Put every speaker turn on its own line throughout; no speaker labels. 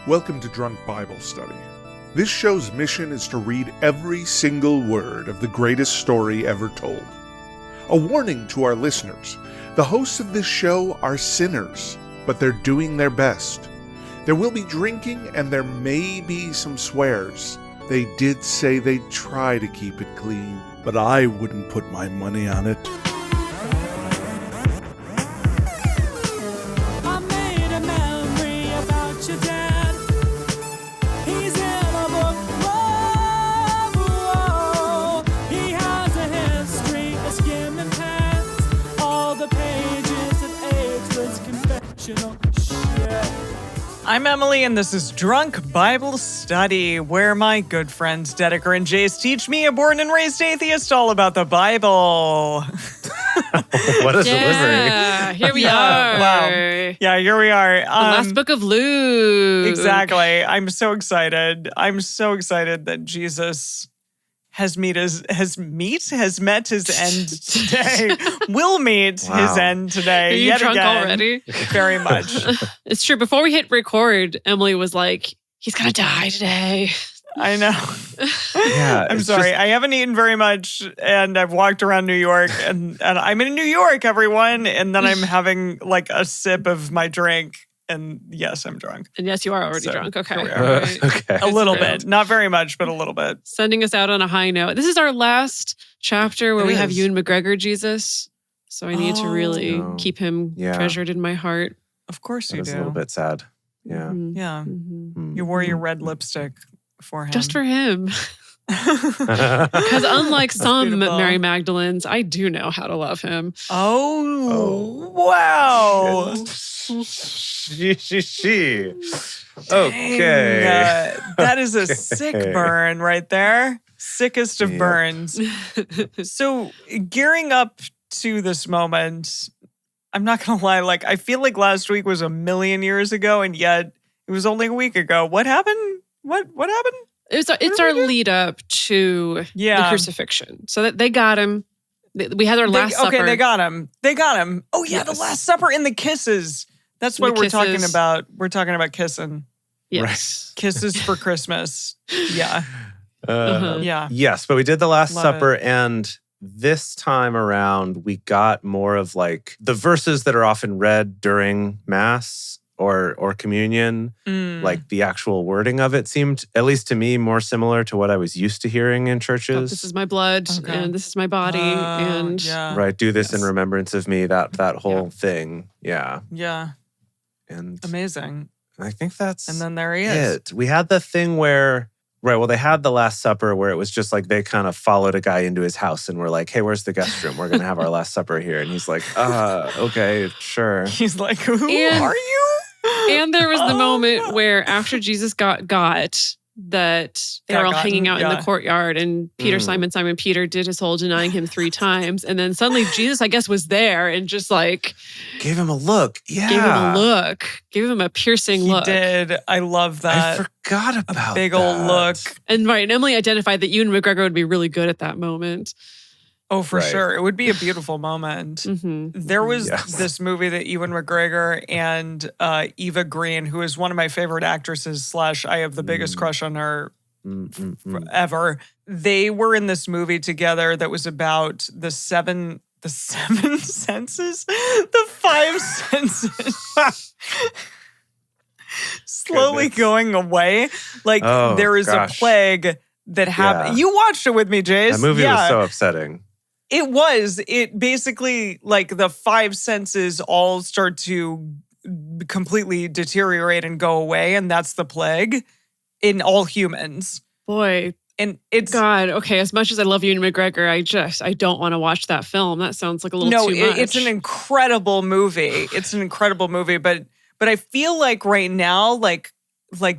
Welcome to Drunk Bible Study. This show's mission is to read every single word of the greatest story ever told. A warning to our listeners, the hosts of this show are sinners, but they're doing their best. There will be drinking and there may be some swears. They did say they'd try to keep it clean, but I wouldn't put my money on it.
I'm Emily, and this is Drunk Bible Study, where my good friends Dedeker and Jace teach me, a born and raised atheist, all about the Bible.
What a delivery.
Here we are.
Wow. Yeah, here we are.
The last book of Luke.
Exactly. I'm so excited. I'm so excited that Jesus has met his end today. Will meet his end today.
Are you
yet
drunk
again.
already?
Very much.
It's true. Before we hit record, Emily was like, he's going to die today.
I know.
Yeah,
I'm sorry. I haven't eaten very much, and I've walked around New York, and I'm in New York, everyone, and then I'm having like a sip of my drink. And yes, I'm drunk.
And yes, you are already drunk. Okay.
Here we are.
Right.
Okay.
A little bit. Not very much, but a little bit.
Sending us out on a high note. This is our last chapter where
It
we have
is.
Ewan McGregor Jesus. So I need to really
No.
keep him treasured in my heart.
Of course you
It was
do.
a little bit sad. Yeah.
Mhm.
Yeah.
Mhm.
You wore your red lipstick for him.
Just for him. Because unlike some
beautiful.
Mary Magdalens, I do know how to love him.
Oh, wow.
She. Okay.
Dang, that is a sick burn right there. Sickest of
Yep.
burns. So gearing up to this moment, I'm not going to lie, like I feel like last week was a million years ago, and yet it was only a week ago. What happened? What happened?
It's our lead up to the crucifixion. So that they got him. We had our last supper.
Okay, they got him. Oh yeah,
Yes.
the Last Supper and the kisses. That's what
The
we're talking
kisses.
about. We're talking about kissing.
Yes.
Kisses for Christmas. Yeah.
Uh-huh.
Yeah.
Yes, but we did the Last
Love
Supper, and this time around, we got more of like the verses that are often read during Mass or communion. Like the actual wording of it seemed, at least to me, more similar to what I was used to hearing in churches.
This is my blood
Okay.
and this is my body. And
yeah.
Right, do this in
Yes.
remembrance of me. That whole thing, yeah.
Yeah.
And
Amazing.
I think that's
And then there he is.
it. We had the thing where, right, well, they had the Last Supper where it was just like they kind of followed a guy into his house and were like, hey, where's the guest room? We're going to have our Last Supper here. And he's like, okay, sure.
He's like, who
And-
are you?
And there was the
Oh,
moment
no.
where after Jesus got that they were all hanging out in the courtyard, and Peter, Simon Peter did his whole denying him 3 times. And then suddenly Jesus, I guess, was there and just like
Gave him a look. Yeah.
gave him a look, gave him a piercing
He
look.
did. I love that.
I forgot about
A big old
that.
look.
And Emily identified that Ewan McGregor would be really good at that moment.
Oh, for
Right.
sure. It would be a beautiful moment.
Mm-hmm.
There was
Yes.
this movie that Ewan McGregor and Eva Green, who is one of my favorite actresses / I have the biggest crush on her ever. They were in this movie together that was about the seven senses, the 5 senses. Slowly
Goodness.
going away. Like
Oh,
there is
gosh.
a plague that happened.
Yeah.
You watched it with me, Jace.
That movie
yeah.
was so upsetting.
It basically, like, the 5 senses all start to completely deteriorate and go away, and that's the plague in all humans.
Boy,
And it's
God, okay. As much as I love Ewan McGregor, I don't want to watch that film. That sounds like a little too much.
it's an incredible movie. It's an incredible movie, but I feel like right now, like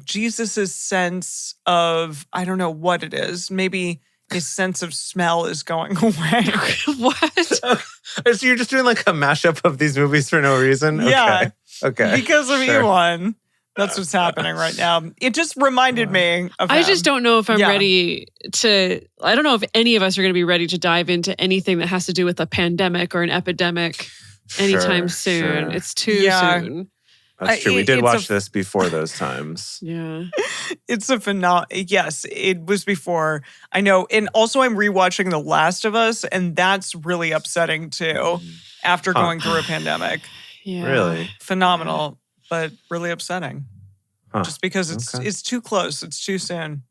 Jesus's sense of, I don't know what it is, maybe his sense of smell is going away.
What?
So you're just doing like a mashup of these movies for no reason?
Yeah.
Okay.
Because of
Sure.
Ewan. That's what's happening right now. It just reminded me of
I
him.
just don't know if I'm
Yeah.
ready to, I don't know if any of us are going to be ready to dive into anything that has to do with a pandemic or an epidemic anytime soon.
Sure.
It's too
Yeah.
soon.
That's true. We did watch this before those times.
Yeah.
It's a phenomenal. Yes, it was before. I know. And also, I'm rewatching The Last of Us, and that's really upsetting too after going through a pandemic.
Yeah.
Really?
Phenomenal, but really upsetting. Just because it's too close. It's too soon.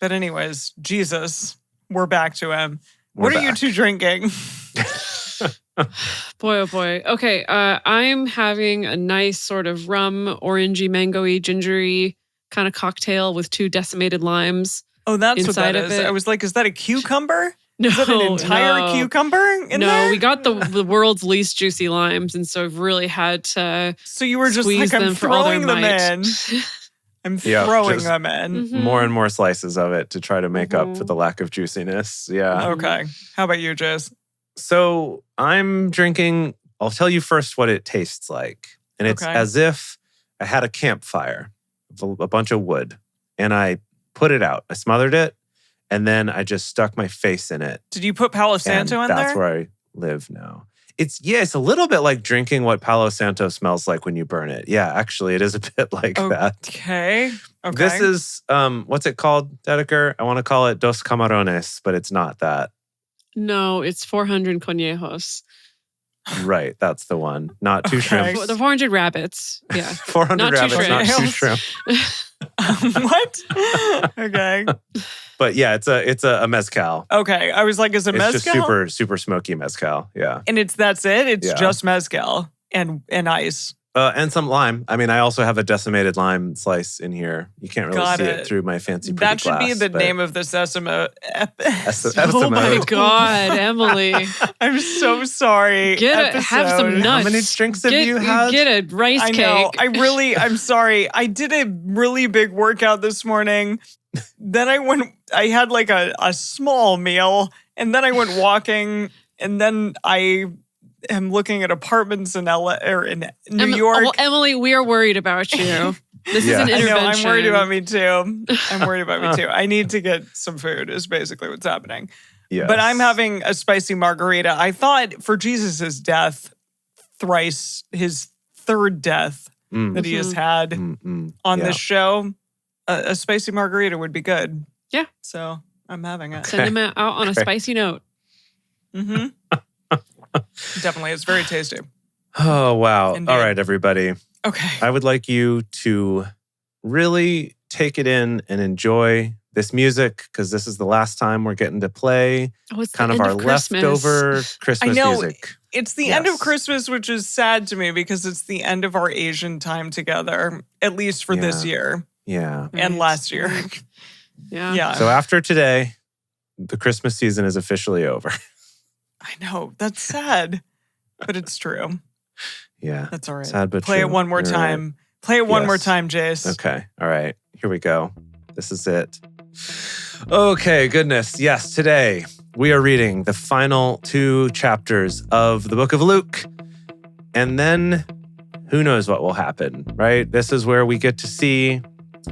But anyways, Jesus, we're back to him. What are you two drinking?
Boy, oh boy. Okay, I'm having a nice sort of rum, orangey, mangoey, gingery kind of cocktail with 2 decimated limes.
Oh, that's what that is. I was like, is that a cucumber? Is that an entire cucumber in there?
No, we got the world's least juicy limes, and so I've really had to
So you were just like, I'm throwing them in. I'm throwing them in.
More and more slices of it to try to make up for the lack of juiciness. Yeah.
Okay. How about you, Jace?
So I'm drinking, I'll tell you first what it tastes like. And it's as if I had a campfire, a bunch of wood, and I put it out. I smothered it, and then I just stuck my face in it.
Did you put Palo Santo in there?
That's where I live now. It's a little bit like drinking what Palo Santo smells like when you burn it. Yeah, actually, it is a bit like that.
Okay.
This is, what's it called, Dedeker? I want to call it Dos Camarones, but it's not that.
No, it's 400 conejos.
Right, that's the one. Not 2 shrimps.
The 400 rabbits. Yeah.
400
not
rabbits,
2
not 2 shrimp.
What? Okay.
But yeah, it's a mezcal.
Okay, I was like, is it mezcal?
It's just super, super smoky mezcal. Yeah.
And that's it? It's just mezcal and ice.
And some lime. I mean, I also have a decimated lime slice in here. You can't really see it through my fancy pretty
That should
glass,
be the name of this episode.
Oh my God, Emily.
I'm so sorry.
Have some nuts.
How many drinks have you had?
Get a rice cake.
I know. I'm sorry. I did a really big workout this morning. Then I had like a small meal, and then I went walking, and then I am looking at apartments in LA or in New York.
Well, Emily, we are worried about you. This is an intervention.
I know, I'm worried about me too. I need to get some food is basically what's happening. Yes. But I'm having a spicy margarita. I thought for Jesus' death, his 3rd death that he has had on this show, a spicy margarita would be good.
Yeah.
So I'm having it.
Send him out on a spicy note.
Mm-hmm. Definitely. It's very tasty.
Oh, wow. Indeed. All right, everybody.
Okay.
I would like you to really take it in and enjoy this music because this is the last time we're getting to play kind of our leftover Christmas music.
It's the end of Christmas, which is sad to me because it's the end of our Asian time together, at least for this year.
Yeah.
And last year.
Yeah.
So after today, the Christmas season is officially over.
I know. That's sad. But it's true.
Yeah.
That's all right.
Sad but
Play
true.
it one more time. Right. Play it one more time, Jace.
Okay. All right. Here we go. This is it. Okay, goodness. Yes, today we are reading the final 2 chapters of the book of Luke. And then who knows what will happen, right? This is where we get to see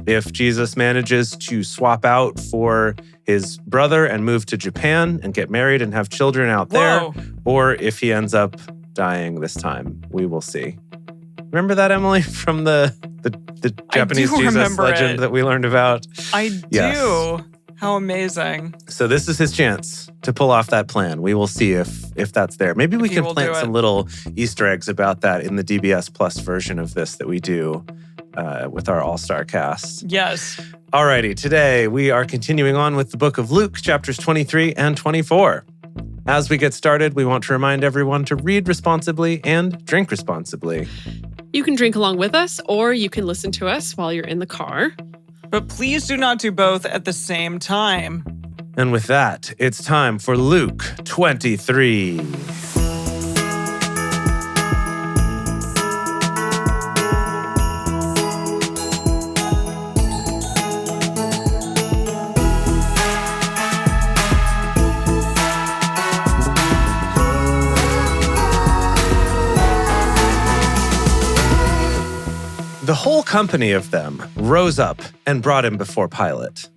if Jesus manages to swap out for his brother and move to Japan and get married and have children out there, or if he ends up dying this time. We will see. Remember that, Emily, from the Japanese Jesus legend that we learned about?
I do. How amazing.
So this is his chance to pull off that plan. We will see if that's there. Maybe we can plant some little Easter eggs about that in the DBS Plus version of this that we do with our all-star cast.
Yes.
Alrighty, today we are continuing on with the book of Luke, chapters 23 and 24. As we get started, we want to remind everyone to read responsibly and drink responsibly.
You can drink along with us, or you can listen to us while you're in the car.
But please do not do both at the same time.
And with that, it's time for Luke 23. The whole company of them rose up and brought him before Pilate.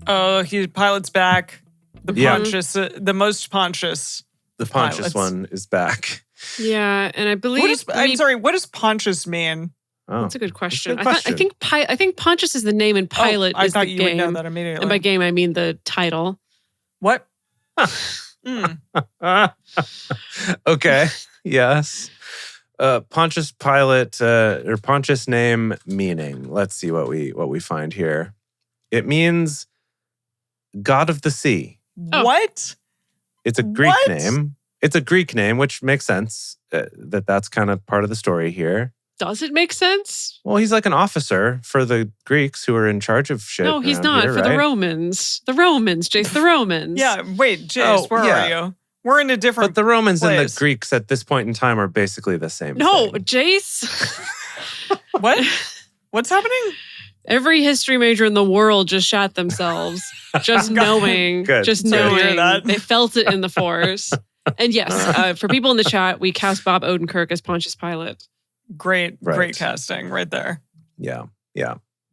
Oh, Pilate's back. Pontius, the most Pontius.
The Pontius one is back.
Yeah, and I believe...
what does Pontius mean?
Oh,
That's a good question.
That's a good question.
I think Pontius is the name and Pilate
I
is
thought
the
you
game.
would know that immediately.
And by game, I mean the title.
What?
Okay. Yes. Pontius Pilate, or Pontius name meaning. Let's see what we find here. It means God of the sea.
What?
It's a Greek
What?
name. It's a Greek name, which makes sense. That's kind of part of the story here.
Does it make sense?
Well, he's like an officer for the Greeks who are in charge of shit.
No, he's
around
not.
here,
For the
right?
Romans. The Romans, Jace, the Romans.
Yeah, wait, Jace, where are you? We're in a different
But the Romans and the
place.
Greeks at this point in time are basically the same
No,
thing.
Jace.
What? What's happening?
Every history major in the world just shot themselves. Just knowing.
Good.
Just
Sorry to hear
knowing.
that.
They felt it in the force. And yes, for people in the chat, we cast Bob Odenkirk as Pontius Pilate.
Great
Right.
casting right there.
Yeah,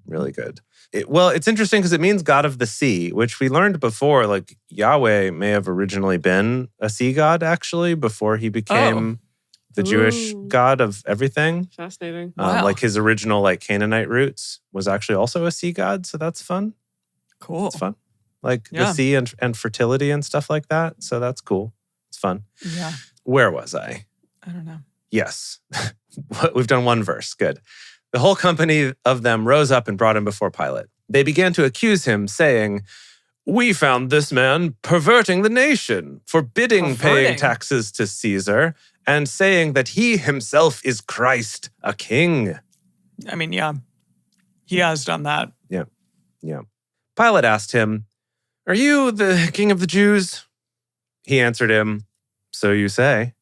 really good. It's interesting because it means God of the sea, which we learned before. Like Yahweh may have originally been a sea god, actually, before he became the Jewish
Ooh.
god of everything.
Fascinating.
Wow.
Like his original Canaanite roots was actually also a sea god, so that's fun.
Cool.
It's fun. Like
Yeah.
the sea and fertility and stuff like that. So that's cool. It's fun.
Yeah.
Where was I?
I don't know.
Yes. We've done one verse. Good. The whole company of them rose up and brought him before Pilate. They began to accuse him, saying, "We found this man perverting the nation, forbidding paying taxes to Caesar, and saying that he himself is Christ, a king."
I mean, yeah. He has done that.
Yeah. Pilate asked him, "Are you the king of the Jews?" He answered him, "So you say."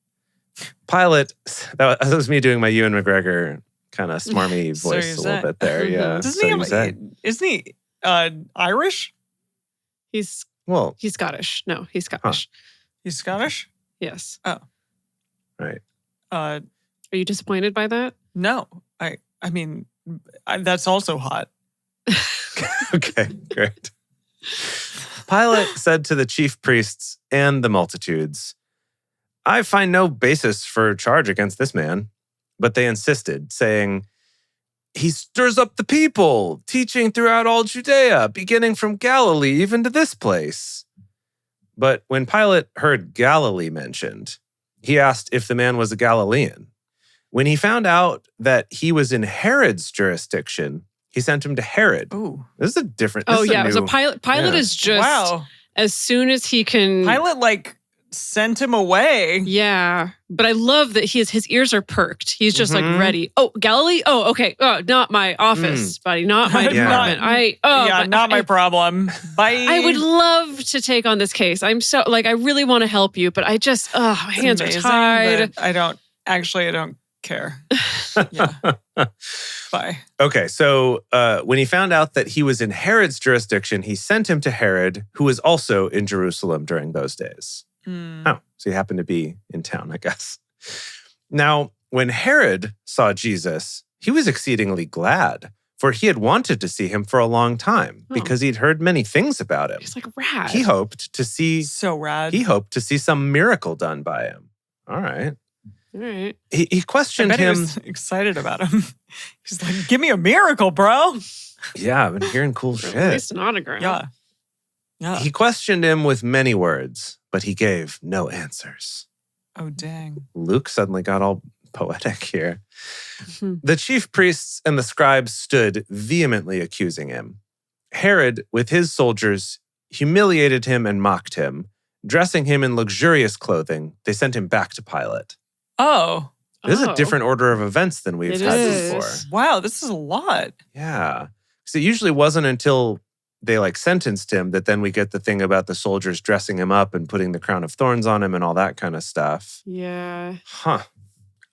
Pilate, that was me doing my Ewan McGregor kind of smarmy
So
voice
you
a
say.
little bit there. Yeah.
Doesn't
So
he
you say.
have, isn't he Irish?
He's
Well,
Scottish. No, he's Scottish.
He's Scottish?
Yes.
right.
Are you disappointed by that?
No. I mean, that's also hot.
Okay, great. Pilate said to the chief priests and the multitudes, "I find no basis for charge against this man." But they insisted, saying, "He stirs up the people, teaching throughout all Judea, beginning from Galilee even to this place." But when Pilate heard Galilee mentioned, he asked if the man was a Galilean. When he found out that he was in Herod's jurisdiction, he sent him to Herod.
Ooh.
This is a different.
Oh,
this is a
yeah. So
new-
Pilate
yeah.
is just,
Wow.
as soon as he can.
Pilate, sent him away.
Yeah. But I love that his ears are perked. He's just
Mhm.
ready. Oh, Galilee? Oh, okay. Oh, not my office, buddy. Not my
Yeah.
department.
Not my problem. Bye.
I would love to take on this case. I'm so, I really want to help you, but I just, my
It's
hands are
amazing,
tied.
but I don't care. Yeah. Bye.
Okay, so when he found out that he was in Herod's jurisdiction, he sent him to Herod, who was also in Jerusalem during those days. Oh, so he happened to be in town, I guess. Now, when Herod saw Jesus, he was exceedingly glad, for he had wanted to see him for a long time because he'd heard many things about him.
He's rad.
He hoped to see
So rad.
some miracle done by him. All right.
All right.
He
I
questioned
bet he
him.
was excited about him. He's like, "Give me a miracle, bro."
Yeah, I've been hearing cool
At
shit.
least an autograph.
Yeah. Yeah.
He questioned him with many words, but he gave no answers.
Oh, dang.
Luke suddenly got all poetic here.
Mhm.
The chief priests and the scribes stood vehemently accusing him. Herod, with his soldiers, humiliated him and mocked him. Dressing him in luxurious clothing, they sent him back to Pilate.
Oh,
This is
Oh.
a different order of events than we've
It
had
is.
before.
wow. This is a lot.
Yeah. So it usually wasn't until they sentenced him that then we get the thing about the soldiers dressing him up and putting the crown of thorns on him and all that kind of stuff.
Yeah.
Huh.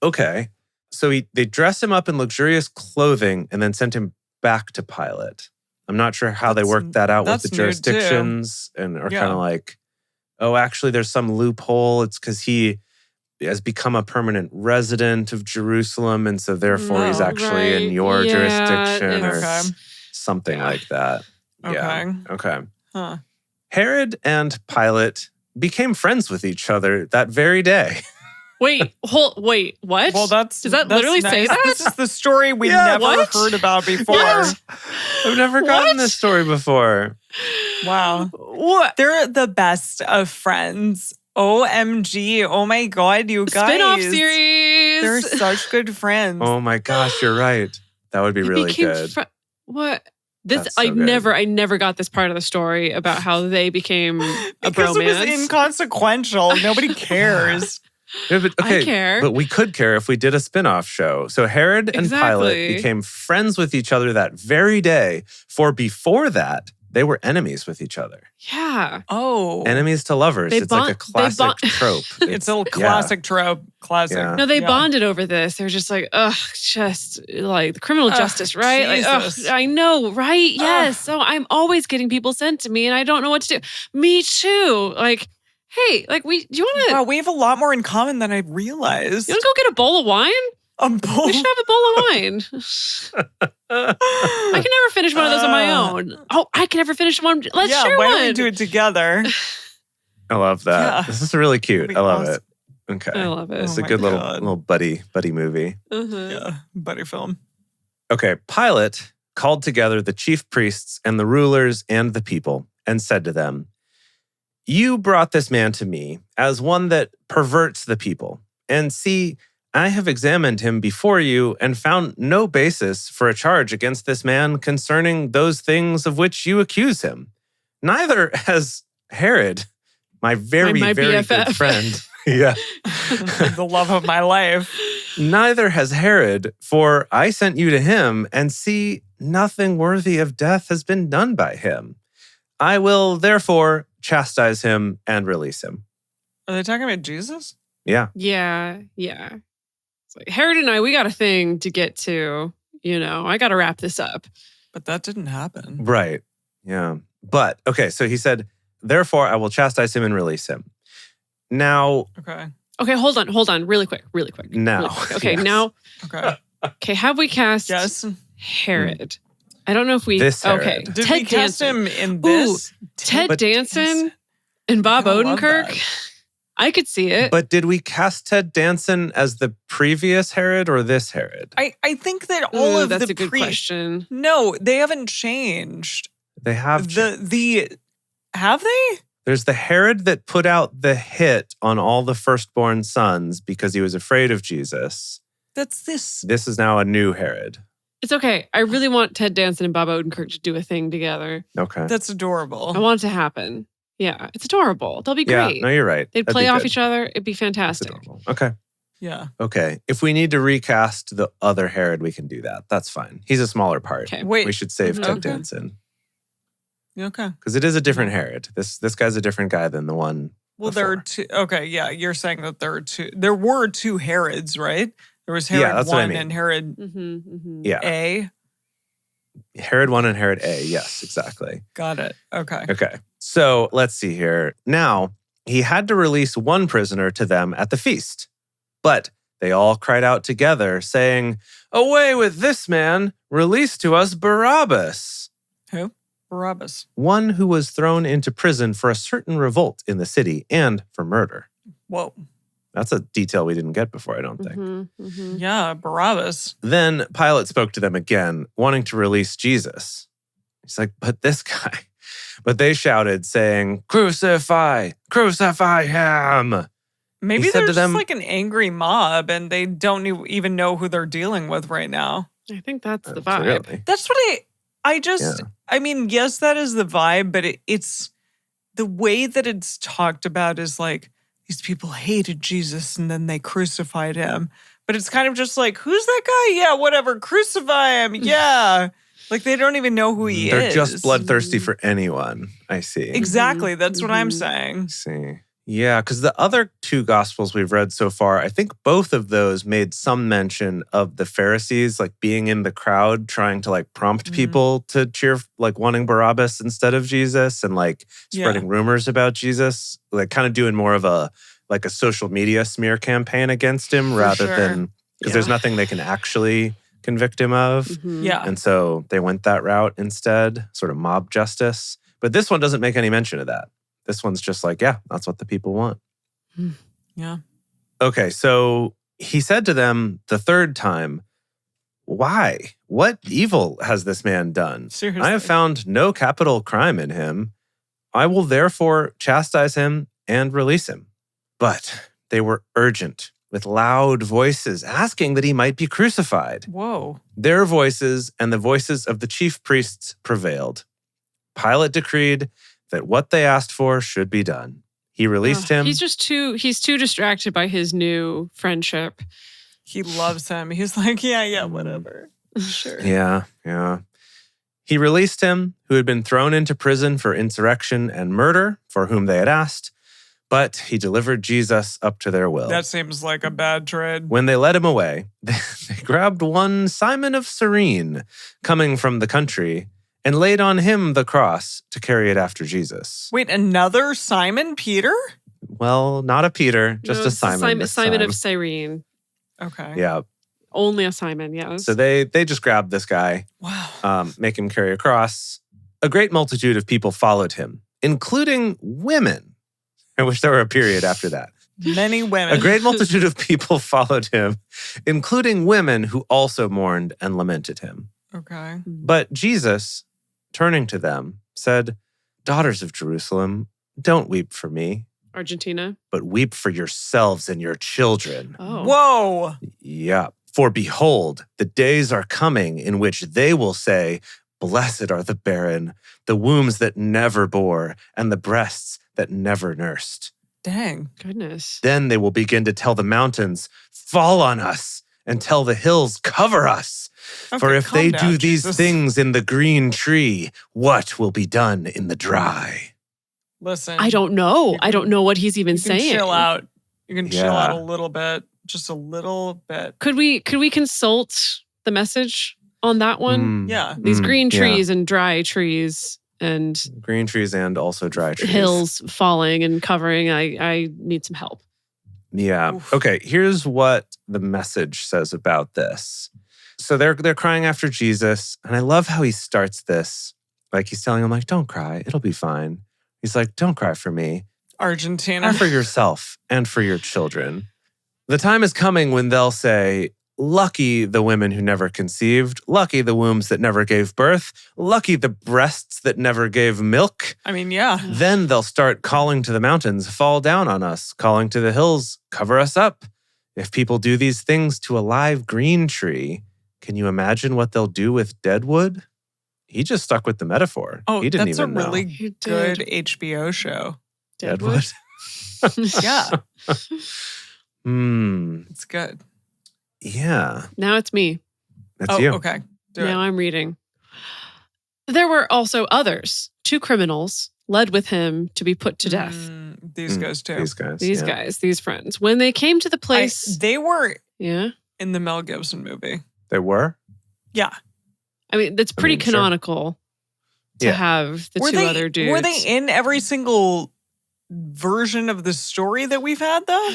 Okay. So they dress him up in luxurious clothing and then sent him back to Pilate. I'm not sure how they
That's-
worked that out with the
that's new, too.
jurisdictions and are
Yeah.
kind of like, oh, actually there's some loophole. It's because he has become a permanent resident of Jerusalem and so therefore he's
Oh,
actually in
right.
your
Yeah,
jurisdiction or
it's-
Okay.
something
Yeah.
like that. Yeah.
Okay.
Okay.
Huh.
Herod and Pilate became friends with each other that very day.
Wait, what?
Well,
does that literally say that?
This is the story we never heard about before.
I've never gotten this story before.
Wow.
What?
They're the best of friends. OMG. Oh my God, you guys.
Spin-off series.
They're such good friends.
Oh my gosh, you're right. That would be really good.
What?
That's so
I
good.
never got this part of the story about how they became a
because
bromance.
It was inconsequential. Nobody cares.
Yeah, but, okay,
I care.
But we could care if we did a spin-off show. So Herod and Pilate became friends with each other that very day. For before that, they were enemies with each other.
Yeah.
Oh.
Enemies to lovers. It's like a classic trope.
It's a classic trope. Classic.
Yeah.
No, they bonded over this. They're just like, just like the criminal justice, right?
Jesus.
Like, I know, right? Yes. So I'm always getting people sent to me and I don't know what to do. Me too. Like, hey, like do you want to?
Wow, we have a lot more in common than I realized.
You want to go get a bowl of wine? We should have a bowl of wine. I can never finish one of those on my own. Oh, I can never finish one. Let's share
why
one.
don't we do it together?
I love that.
Yeah.
This is really cute. I love it. Okay.
I love it.
It's a good little buddy movie.
Yeah, buddy film.
Okay, Pilate called together the chief priests and the rulers and the people and said to them, "You brought this man to me as one that perverts the people. And see, I have examined him before you and found no basis for a charge against this man concerning those things of which you accuse him. Neither has Herod, my very
BFF.
good friend." Yeah.
The love of my life.
"Neither has Herod, for I sent you to him, and see, nothing worthy of death has been done by him. I will therefore chastise him and release him."
Are they talking about Jesus?
Yeah.
Yeah. It's like, Herod and I, we got a thing to get to. I got to wrap this up.
But that didn't happen.
Right. Yeah. But, okay, so he said, "Therefore I will chastise him and release him." Now.
Okay,
hold on. Really quick.
Now.
Okay,
Yes.
now.
Okay.
Okay, have we cast Herod? I don't know if we.
This Herod.
Okay,
Did
Ted
we cast
Danson.
him in this?
Ted Danson and Bob
I love
Odenkirk.
that.
I could see it.
But did we cast Ted Danson as the previous Herod or this Herod?
I think that all of
that's
the
a good question.
No, they haven't changed.
They have
Have they?
There's the Herod that put out the hit on all the firstborn sons because he was afraid of Jesus.
That's this.
This is now a new Herod.
It's okay. I really want Ted Danson and Bob Odenkirk to do a thing together.
Okay.
That's adorable.
I want it to happen. Yeah, it's adorable. They'll be great.
Yeah, no, you're right.
They'd
That'd
play
be
off
good.
each other. It'd be
It's
fantastic.
adorable. Okay.
Yeah.
Okay. If we need to recast the other Herod, we can do that. That's fine. He's a smaller part.
Okay.
Wait.
We should save Ted
Okay.
Danson.
Okay.
Because it is a different Herod. This guy's a different guy than the one
Well,
before.
there are two. Okay, yeah, you're saying that there are two. There were two Herods, right? There was Herod
that's what I
1
mean.
and Herod
Yeah.
A.
Herod 1 and Herod A. Yes, exactly.
Got it. Okay.
Okay. So let's see here. Now, he had to release one prisoner to them at the feast. But they all cried out together, saying, "Away with this man! Release to us Barabbas!"
Who? Barabbas.
One who was thrown into prison for a certain revolt in the city and for murder.
Whoa.
That's a detail we didn't get before, I don't think.
Yeah, Barabbas.
Then Pilate spoke to them again, wanting to release Jesus. He's like, "But this guy." But they shouted, saying, "Crucify! Crucify him!"
Maybe
He said
they're
to
just
them-
like an angry mob and they don't even know who they're dealing with right now.
I think that's the vibe.
Really?
That's what I just,
Yeah.
I mean, yes, that is the vibe, but it's the way that it's talked about is like, these people hated Jesus and then they crucified him. But it's kind of just like, who's that guy? Yeah, whatever, crucify him. Yeah. Like they don't even know who he
They're
is.
just bloodthirsty for anyone. I see.
Exactly. That's what I'm saying.
I see. Yeah, because the other two Gospels we've read so far, I think both of those made some mention of the Pharisees like being in the crowd trying to like prompt people to cheer, like wanting Barabbas instead of Jesus and like spreading rumors about Jesus, like kind of doing more of a social media smear campaign against him rather than because there's nothing they can actually convict him of.
Yeah.
And so they went that route instead, sort of mob justice. But this one doesn't make any mention of that. This one's just like, yeah, that's what the people want.
Yeah.
Okay, so he said to them the third time, "Why? What evil has this man done?
Seriously.
I have found no capital crime in him. I will therefore chastise him and release him." But they were urgent with loud voices, asking that he might be crucified.
Whoa.
Their voices and the voices of the chief priests prevailed. Pilate decreed that what they asked for should be done. He released him.
He's too distracted by his new friendship.
He loves him. He's like, yeah, whatever. Sure.
Yeah. He released him, who had been thrown into prison for insurrection and murder, for whom they had asked, but he delivered Jesus up to their will.
That seems like a bad trade.
When they led him away, they grabbed one Simon of Cyrene, coming from the country, and laid on him the cross to carry it after Jesus.
Wait, another Simon Peter?
Well, not a Peter, just a Simon.
Simon of Cyrene.
Okay.
Yeah.
Only a Simon, yes.
So they just grabbed this guy, make him carry a cross. A great multitude of people followed him, including women. I wish there were a period after that.
Many women.
A great multitude of people followed him, including women who also mourned and lamented him.
Okay.
But Jesus, turning to them, said, "Daughters of Jerusalem, don't weep for me,
Argentina.
but weep for yourselves and your children."
Oh.
Whoa.
Yeah. "For behold, the days are coming in which they will say, 'Blessed are the barren, the wombs that never bore, and the breasts that never nursed.'
Dang.
Goodness.
Then they will begin to tell the mountains, 'Fall on us,' and tell the hills, 'Cover us.' For
Okay,
if
calm
they
down,
do these
Jesus.
things in the green tree, what will be done in the dry?"
Listen.
I don't know.
You
I don't know what he's even
You can
saying.
chill out. You can chill out
Yeah.
a little bit. Just a little bit.
Could we consult the message on that one?
Yeah.
These green
yeah.
trees and dry trees and
Green trees and also dry trees.
hills falling and covering. I need some help.
Yeah.
Oof.
Okay, here's what the message says about this. So they're crying after Jesus, and I love how he starts this. Like he's telling them, like, "Don't cry, it'll be fine." He's like, "Don't cry for me.
Argentina.
Cry for yourself and for your children. The time is coming when they'll say, 'Lucky the women who never conceived, lucky the wombs that never gave birth, lucky the breasts that never gave milk.'
I mean, yeah.
Then they'll start calling to the mountains, 'Fall down on us,' calling to the hills, 'Cover us up.' If people do these things to a live green tree, can you imagine what they'll do with dead wood?" He just stuck with the metaphor.
Oh,
he didn't
that's
even
a really
know.
He
good
did.
HBO show.
Deadwood.
Yeah. It's good.
Yeah,
Now it's me.
that's you.
Okay. Do
Now
it.
I'm reading. There were also others, 2 criminals, led with him to be put to death.
These guys too.
These guys.
These
yeah.
guys, these friends. When they came to the place,
They were
yeah.
in the Mel Gibson movie.
They were?
Yeah.
I mean, that's pretty
sure.
canonical to
Yeah.
have the
were
2
they,
other dudes.
Were they in every single version of the story that we've had, though?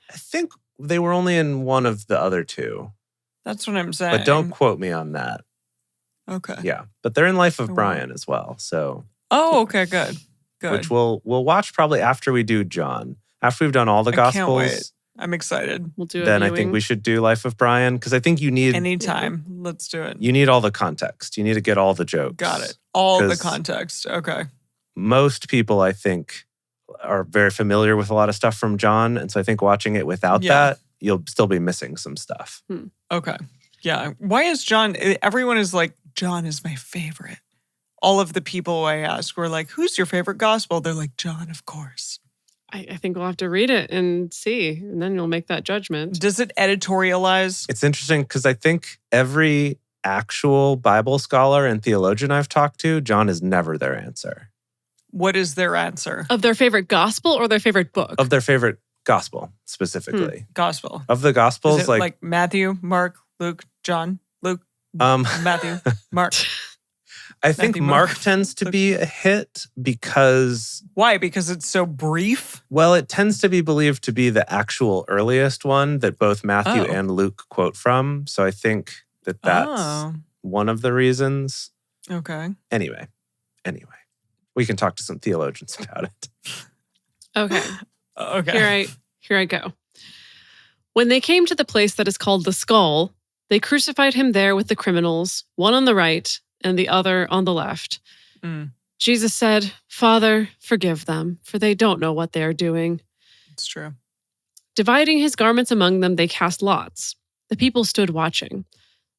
I think they were only in one of the other 2.
That's what I'm saying.
But don't quote me on that.
Okay.
Yeah. But they're in Life of
Oh, wow.
Brian as well. So
Oh, okay. Good. Good.
which we'll watch probably after we do John. After we've done all the
I can't
Gospels,
wait. I'm excited.
We'll do a
then I
viewing.
think we should do Life of Brian because I think you need
Anytime. Let's do it.
you need all the context. You need to get all the jokes.
Got it. All the
'Cause-
context. Okay.
Most people, I think, are very familiar with a lot of stuff from John. And so I think watching it without
Yeah.
that, you'll still be missing some stuff.
Okay. Yeah. Why is John? Everyone is like, John is my favorite. All of the people I ask were like, who's your favorite gospel? They're like, John, of course.
I think we'll have to read it and see, and then you'll make that judgment.
Does it editorialize?
It's interesting because I think every actual Bible scholar and theologian I've talked to, John is never their answer.
What is their answer?
Of their favorite gospel or their favorite book?
Of their favorite gospel, specifically.
Gospel.
Of the gospels,
Is it like Matthew, Mark, Luke, John, Luke, Matthew, Mark?
I think
Matthew,
Mark
Mark.
tends to be a hit because,
Why? Because it's so brief?
well, it tends to be believed to be the actual earliest one that both Matthew
Oh.
and Luke quote from. So I think that that's
Oh,
one of the reasons.
okay.
Anyway, we can talk to some theologians about it.
Okay.
Okay.
Here I go. When they came to the place that is called the Skull, they crucified him there with the criminals, one on the right and the other on the left. Jesus said, "Father, forgive them, for they don't know what they are doing."
It's true.
Dividing his garments among them, they cast lots. The people stood watching.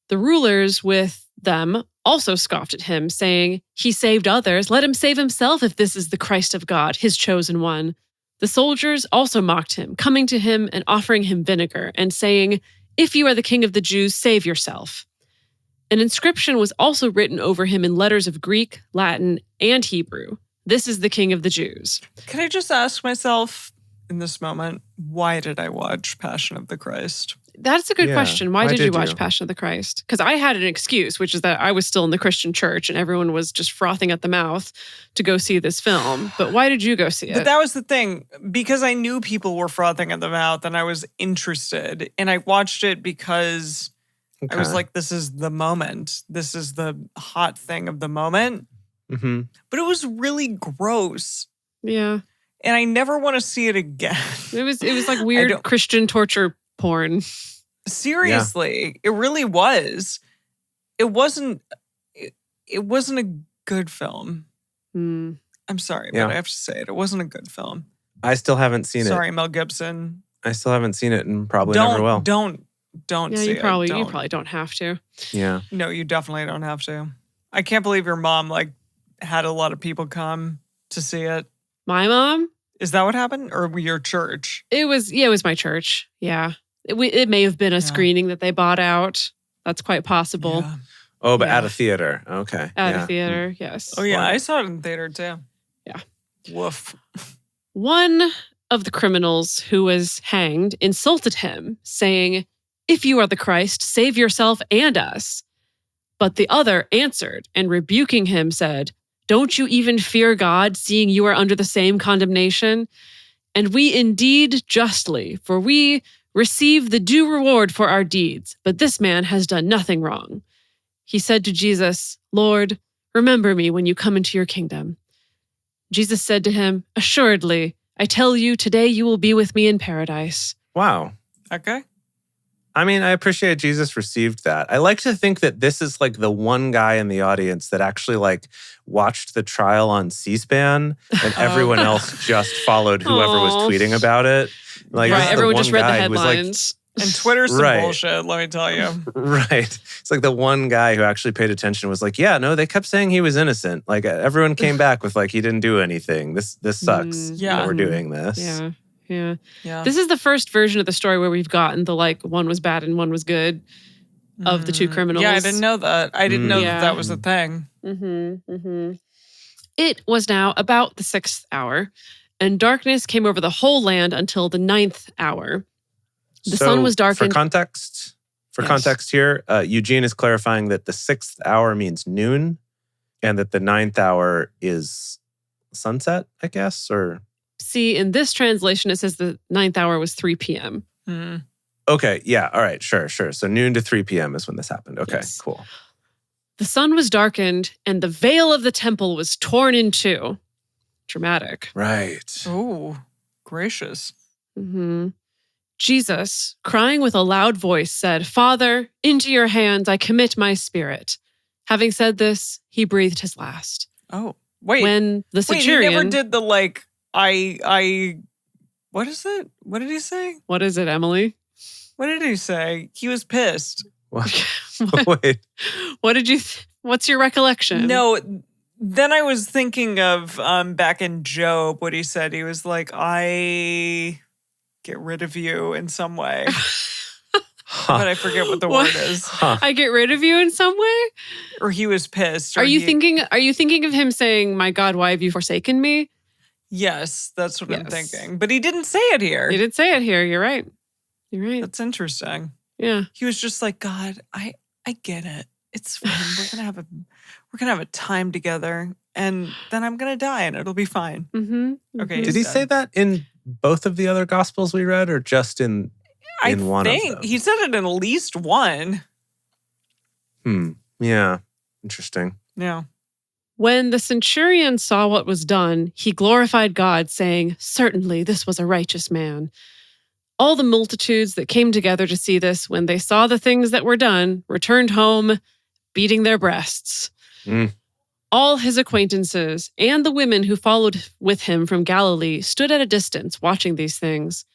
The rulers with them also scoffed at him, saying, "He saved others. Let him save himself if this is the Christ of God, his chosen one." The soldiers also mocked him, coming to him and offering him vinegar and saying, "If you are the king of the Jews, save yourself." An inscription was also written over him in letters of Greek, Latin, and Hebrew. "This is the King of the Jews."
Can I just ask myself in this moment, why did I watch Passion of the Christ?
That's a good
Yeah.
question. Why did you watch
you?
Passion of the Christ? Because I had an excuse, which is that I was still in the Christian church and everyone was just frothing at the mouth to go see this film. But why did you go see it?
But that was the thing. Because I knew people were frothing at the mouth and I was interested. And I watched it because I was like, this is the moment. This is the hot thing of the moment.
Mm-hmm.
But it was really gross.
Yeah.
And I never want to see it again.
It was like weird Christian torture porn.
Seriously, It really was. It wasn't a good film. I'm sorry, but I have to say it. It wasn't a good film.
I still haven't seen it.
Sorry, Mel Gibson.
I still haven't seen it and probably never will.
Don't
Yeah,
see
you probably
it.
don't have to.
Yeah.
No, you definitely don't have to. I can't believe your mom had a lot of people come to see it.
My mom?
Is that what happened? Or your church?
It was my church. Yeah. It may have been a screening that they bought out. That's quite possible.
Yeah.
Oh, but
Yeah.
at a theater. Okay.
At a theater, yes.
Oh, yeah. I saw it in theater too.
Yeah.
Woof.
One of the criminals who was hanged insulted him, saying, "If you are the Christ, save yourself and us." But the other answered and rebuking him said, "Don't you even fear God, seeing you are under the same condemnation? And we indeed justly, for we receive the due reward for our deeds, but this man has done nothing wrong." He said to Jesus, "Lord, remember me when you come into your kingdom." Jesus said to him, "Assuredly, I tell you, today you will be with me in paradise."
Wow.
Okay.
I mean, I appreciate Jesus received that. I like to think that this is like the one guy in the audience that actually watched the trial on C-SPAN and everyone else just followed whoever was tweeting about it.
Right, everyone just read the headlines.
And Twitter's some bullshit, let me tell you.
Right. It's like the one guy who actually paid attention was like, yeah, no, they kept saying he was innocent. Like everyone came back with he didn't do anything. This sucks that we're doing this.
Yeah. This is the first version of the story where we've gotten the one was bad and one was good of the two criminals.
Yeah, I didn't know that. I didn't know that was a thing.
It was now about the 6th hour, and darkness came over the whole land until the 9th hour. The sun was darkened.
For context here, Eugene is clarifying that the 6th hour means noon and that the 9th hour is sunset, I guess, or...
See, in this translation, it says the 9th hour was 3 p.m.
Okay, yeah, all right, sure. So noon to 3 p.m. is when this happened. Okay, cool.
The sun was darkened and the veil of the temple was torn in two. Dramatic.
Right.
Oh, gracious.
Jesus, crying with a loud voice, said, "Father, into your hands I commit my spirit." Having said this, he breathed his last.
Oh, wait.
When the centurion...
he never did the what is it? What did he say?
What is it, Emily?
What did he say? He was pissed.
Wait.
What did you... What's your recollection?
No, then I was thinking of back in Job, what he said. He was like, I get rid of you in some way. But I forget what the word is.
I get rid of you in some way?
Or he was pissed.
Are you thinking of him saying, "My God, why have you forsaken me"?
Yes, that's what I'm thinking. But he didn't say it here.
He didn't say it here. You're right.
That's interesting.
Yeah.
He was just like, God, I get it. It's fine. We're gonna have a time together, and then I'm gonna die, and it'll be fine. Okay.
Did he say that in both of the other gospels we read, or just in one of them?
He said it in at least one.
Yeah. Interesting.
Yeah.
When the centurion saw what was done, he glorified God, saying, "Certainly this was a righteous man." All the multitudes that came together to see this, when they saw the things that were done, returned home, beating their breasts. All his acquaintances and the women who followed with him from Galilee stood at a distance watching these things.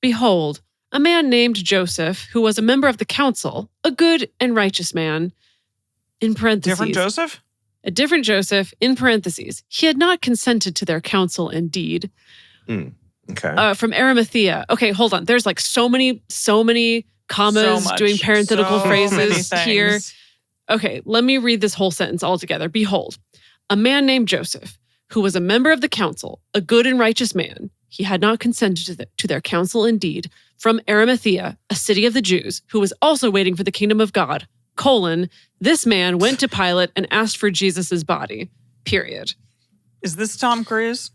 Behold, a man named Joseph, who was a member of the council, a good and righteous man, in parentheses.
Different Joseph?
A different Joseph, in parentheses. He had not consented to their counsel and deed.
Okay.
From Arimathea. Okay, hold on. There's like so many commas doing parenthetical phrases here. Okay, let me read this whole sentence all together. Behold, a man named Joseph, who was a member of the council, a good and righteous man. He had not consented to their counsel and deed. From Arimathea, a city of the Jews, who was also waiting for the kingdom of God. : This man went to Pilate and asked for Jesus' body. Period.
Is this Tom Cruise?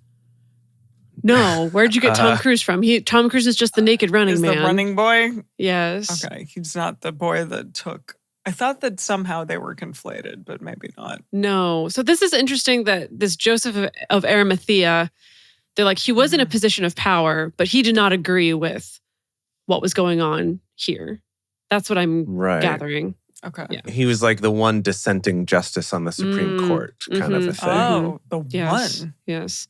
No, where'd you get Tom Cruise from? Tom Cruise is just the naked running man.
The running boy?
Yes.
Okay, he's not the boy that took... I thought that somehow they were conflated, but maybe not.
No. So this is interesting that this Joseph of Arimathea, they're like, he was in a position of power, but he did not agree with what was going on here. That's what I'm gathering.
Okay.
Yeah.
He was like the one dissenting justice on the Supreme Court kind of a thing.
Oh, the one.
Yes.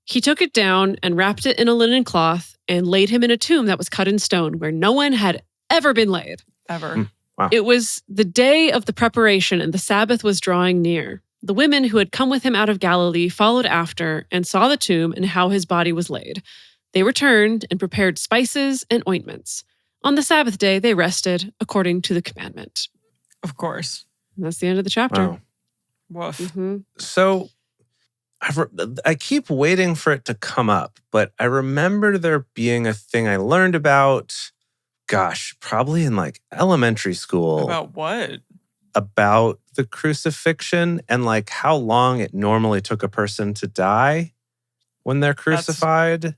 He took it down and wrapped it in a linen cloth and laid him in a tomb that was cut in stone where no one had ever been laid.
Ever.
Wow.
It was the day of the preparation and the Sabbath was drawing near. The women who had come with him out of Galilee followed after and saw the tomb and how his body was laid. They returned and prepared spices and ointments. On the Sabbath day, they rested according to the commandment.
Of course.
And that's the end of the chapter.
Wow.
Woof.
So I keep waiting for it to come up, but I remember there being a thing I learned about, probably in like elementary school.
About what?
About the crucifixion and like how long it normally took a person to die when they're crucified.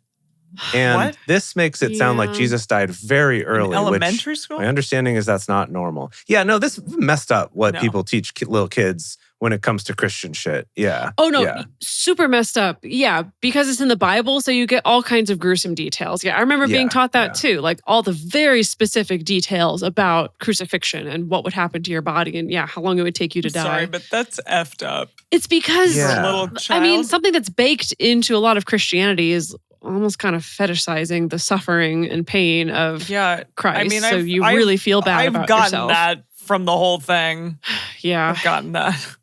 And this makes it sound like Jesus died very early.
In elementary school?
My understanding is that's not normal. Yeah, no, this messed up what people teach little kids when it comes to Christian shit. Yeah.
Oh, no.
Yeah.
Super messed up. Yeah, because it's in the Bible, so you get all kinds of gruesome details. Yeah, I remember being taught that too. Like all the very specific details about crucifixion and what would happen to your body and how long it would take you to die.
Sorry, but that's effed up.
It's because,
For a little child.
I mean, something that's baked into a lot of Christianity is almost kind of fetishizing the suffering and pain of Christ.
I mean,
so you really feel bad about yourself.
I've gotten that from the whole thing.
Yeah.
I've gotten that.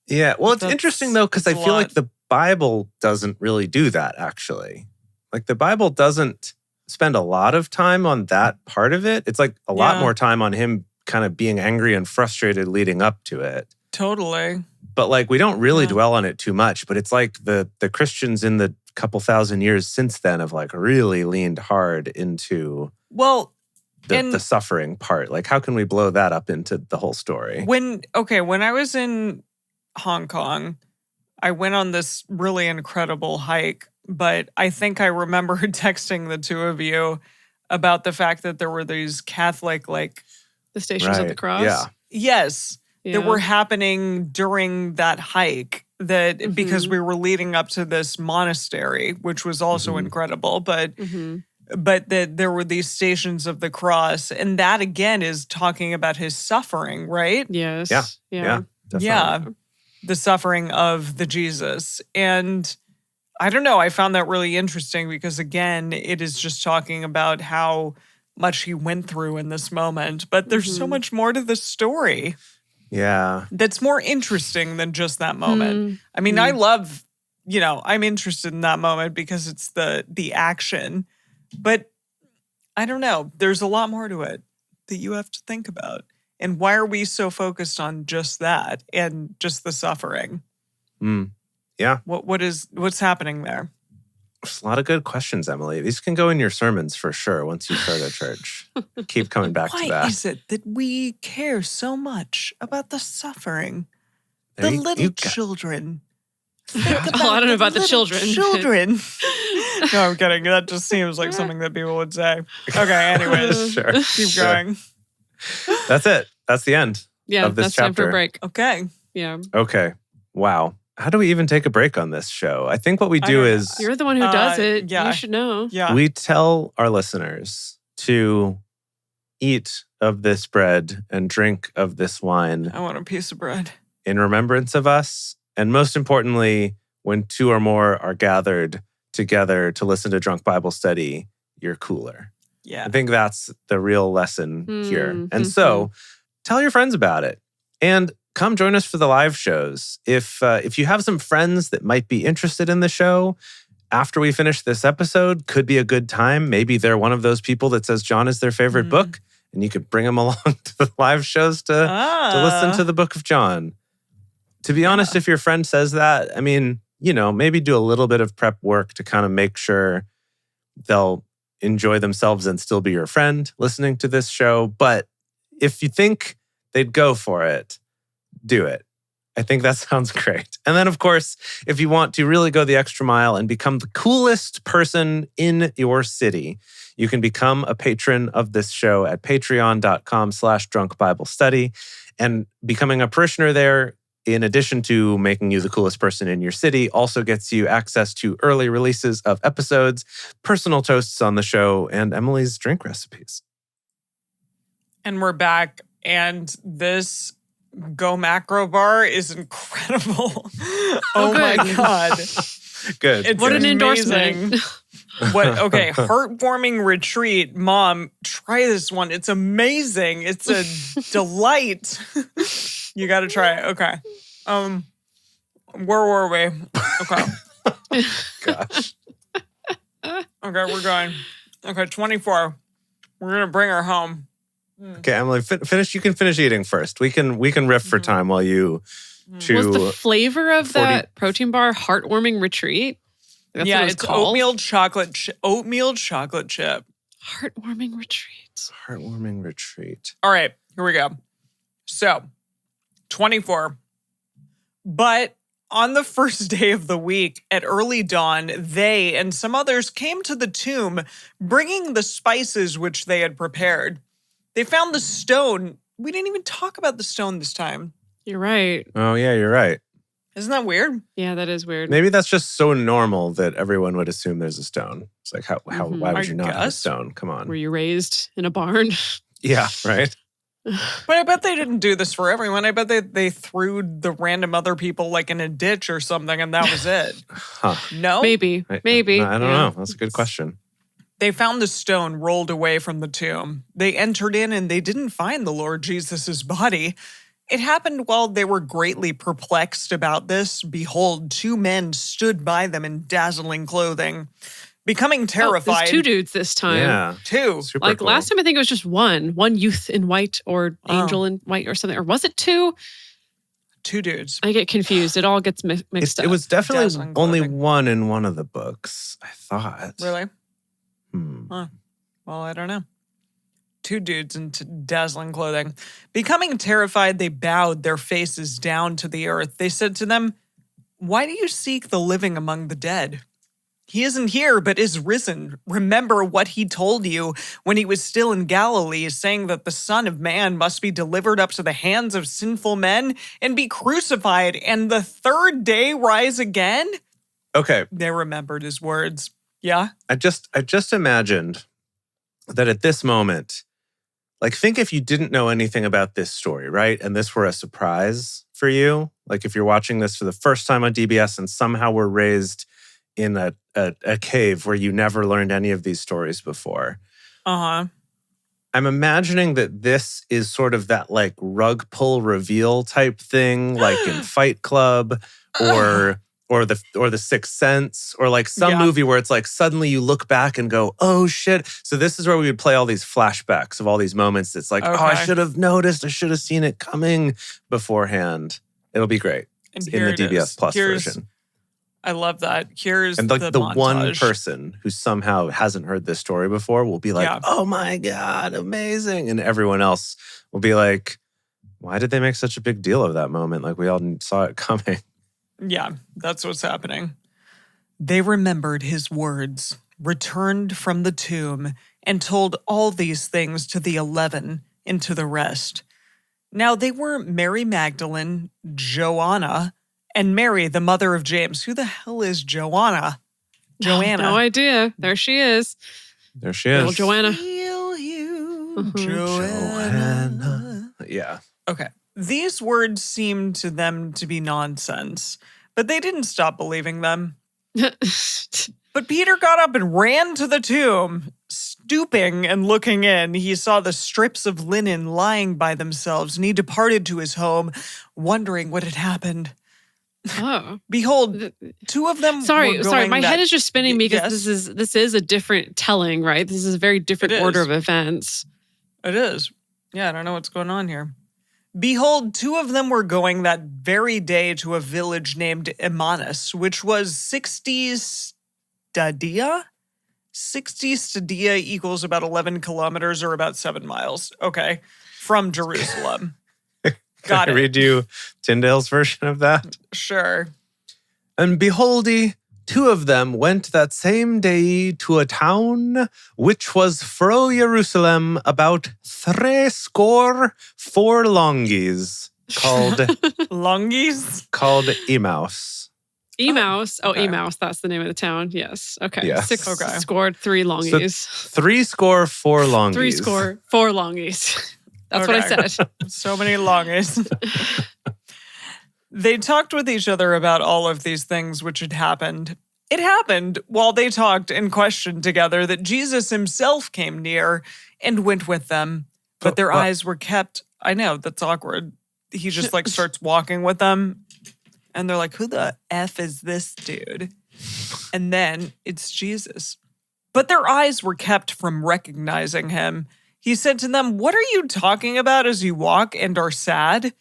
Yeah. Well, it's interesting though, because I feel like the Bible doesn't really do that actually. Like the Bible doesn't spend a lot of time on that part of it. It's like a lot more time on him kind of being angry and frustrated leading up to it.
Totally.
But like we don't really dwell on it too much. But it's like the Christians in the couple thousand years since then have like really leaned hard into the suffering part. Like how can we blow that up into the whole story?
When I was in Hong Kong, I went on this really incredible hike, but I think I remember texting the two of you about the fact that there were these Catholic
the Stations of the Cross.
Yeah.
Yes. That were happening during that hike because we were leading up to this monastery, which was also incredible, but that there were these Stations of the Cross, and that again is talking about his suffering, right?
Yes.
Yeah. Definitely.
Yeah. The suffering of the Jesus. And I don't know, I found that really interesting because again, it is just talking about how much he went through in this moment, but there's so much more to the story.
Yeah.
That's more interesting than just that moment. I mean, I love, I'm interested in that moment because it's the action, but I don't know. There's a lot more to it that you have to think about. And why are we so focused on just that and just the suffering?
Yeah.
What's happening there?
There's a lot of good questions, Emily. These can go in your sermons for sure once you start a church. Keep coming back to that.
Why is it that we care so much about the suffering? The little children.
I don't know about the children.
Children. No, I'm kidding. That just seems like something that people would say. Okay, anyways.
Sure.
Keep going.
That's it. That's the end
Yeah,
of this
that's
chapter.
time for a break.
Okay.
Yeah.
Okay. Wow. How do we even take a break on this show? I think what we
I
do
don't know.
is
You're the one who does it.
yeah.
You should know.
Yeah.
we tell our listeners to eat of this bread and drink of this wine
I want a piece of bread.
in remembrance of us. And most importantly, when two or more are gathered together to listen to Drunk Bible Study, you're cooler.
Yeah.
I think that's the real lesson here.
Mm-hmm.
And so tell your friends about it and come join us for the live shows. If you have some friends that might be interested in the show, after we finish this episode, could be a good time. Maybe they're one of those people that says John is their favorite book, and you could bring them along to the live shows to listen to the book of John. To be honest, if your friend says that, I mean, maybe do a little bit of prep work to kind of make sure they'll enjoy themselves and still be your friend listening to this show. But if you think they'd go for it, do it. I think that sounds great. And then, of course, if you want to really go the extra mile and become the coolest person in your city, you can become a patron of this show at patreon.com/drunkbiblestudy. And becoming a parishioner there, in addition to making you the coolest person in your city, also gets you access to early releases of episodes, personal toasts on the show, and Emily's drink recipes.
And we're back. And this Go Macro bar is incredible. Oh my
good.
God.
Good.
It's
What an
amazing.
endorsement.
Okay, heartwarming retreat. Mom, try this one. It's amazing. It's a delight. You got to try it. Okay. Where were we? Okay.
Gosh.
Okay, we're going. Okay, 24. We're going to bring her home.
Okay, Emily, finish. You can finish eating first. We can riff for time while you chew.
Was the flavor of
40
that protein bar heartwarming retreat? That's
Yeah,
what it was
it's
called?
oatmeal chocolate chip.
Heartwarming retreat.
Heartwarming retreat.
All right, here we go. So, 24. But on the first day of the week, at early dawn, they and some others came to the tomb, bringing the spices which they had prepared. They found the stone. We didn't even talk about the stone this time.
You're right.
Oh, yeah, you're right.
Isn't that weird?
Yeah, that is weird.
Maybe that's just so normal that everyone would assume there's a stone. It's like, why would you not have a
guess.
stone? Come on.
Were you raised in a barn?
Yeah, right?
But I bet they didn't do this for everyone. I bet they threw the random other people like in a ditch or something and that was it.
Huh.
No?
Maybe.
I don't know. That's a good question.
They found the stone rolled away from the tomb. They entered in and they didn't find the Lord Jesus' body. It happened while they were greatly perplexed about this. Behold, two men stood by them in dazzling clothing. Becoming terrified.
There's two dudes this time.
Yeah.
Two.
Super
Like
cool.
last time, I think it was just one youth in white or angel in white or something. Or was it two?
Two dudes.
I get confused. It all gets mixed up.
It was definitely
Dazzling
only
clothing.
one in one of the books, I thought.
Really?
Hmm.
Well, I don't know. Two dudes in dazzling clothing. Becoming terrified, they bowed their faces down to the earth. They said to them, "Why do you seek the living among the dead? He isn't here, but is risen. Remember what he told you when he was still in Galilee, saying that the Son of Man must be delivered up to the hands of sinful men and be crucified, and the third day rise again?"
Okay.
They remembered his words. Yeah?
I just imagined that at this moment, like, think if you didn't know anything about this story, right? And this were a surprise for you. Like if you're watching this for the first time on DBS and somehow were raised in a cave where you never learned any of these stories before.
Uh-huh.
I'm imagining that this is sort of that like rug pull reveal type thing, like in Fight Club or the Sixth Sense, or like some movie where it's like suddenly you look back and go, oh shit. So this is where we would play all these flashbacks of all these moments. It's like, oh, I should have noticed. I should have seen it coming beforehand. It'll be great
And
in the DBS Plus version.
I love that. Here's
And like the one
montage.
person who somehow hasn't heard this story before will be like, oh my God, amazing. And everyone else will be like, why did they make such a big deal of that moment? Like we all saw it coming.
Yeah, that's what's happening. They remembered his words, returned from the tomb, and told all these things to the 11 and to the rest. Now they were Mary Magdalene, Joanna, and Mary, the mother of James. Who the hell is Joanna? Joanna.
No idea. There she is.
There she
Little
is.
Joanna.
Feel you,
Mhm.
Joanna.
Yeah.
Okay. These words seemed to them to be nonsense, but they didn't stop believing them. But Peter got up and ran to the tomb. Stooping and looking in, he saw the strips of linen lying by themselves, and he departed to his home, wondering what had happened.
Oh.
Behold, two of them
Sorry.
were going
My
that-
head is just spinning because
Yes.
this is a different telling, right? This is a very different
It
order
is.
of events.
It is. Yeah, I don't know what's going on here. Behold, two of them were going that very day to a village named Emmaus, which was 60 stadia? 60 stadia equals about 11 kilometers or about 7 miles. Okay. From Jerusalem. Got
Can I
it.
read you Tyndale's version of that?
Sure.
And beholdy, two of them went that same day to a town which was fro Jerusalem about 64 furlongs, called Emmaus.
Emmaus.
okay.
Emmaus. That's the name of the town. Yes. Okay.
Yes.
6
Okay.
scored 3 longies.
64 furlongs.
3 score 4 longies. That's what I
Okay.
said.
So many longies. They talked with each other about all of these things which had happened. It happened while they talked and questioned together that Jesus himself came near and went with them, but their
What?
eyes were kept. I know, that's awkward. He just like starts walking with them, and they're like, who the F is this dude? And then it's Jesus. But their eyes were kept from recognizing him. He said to them, what are you talking about as you walk and are sad?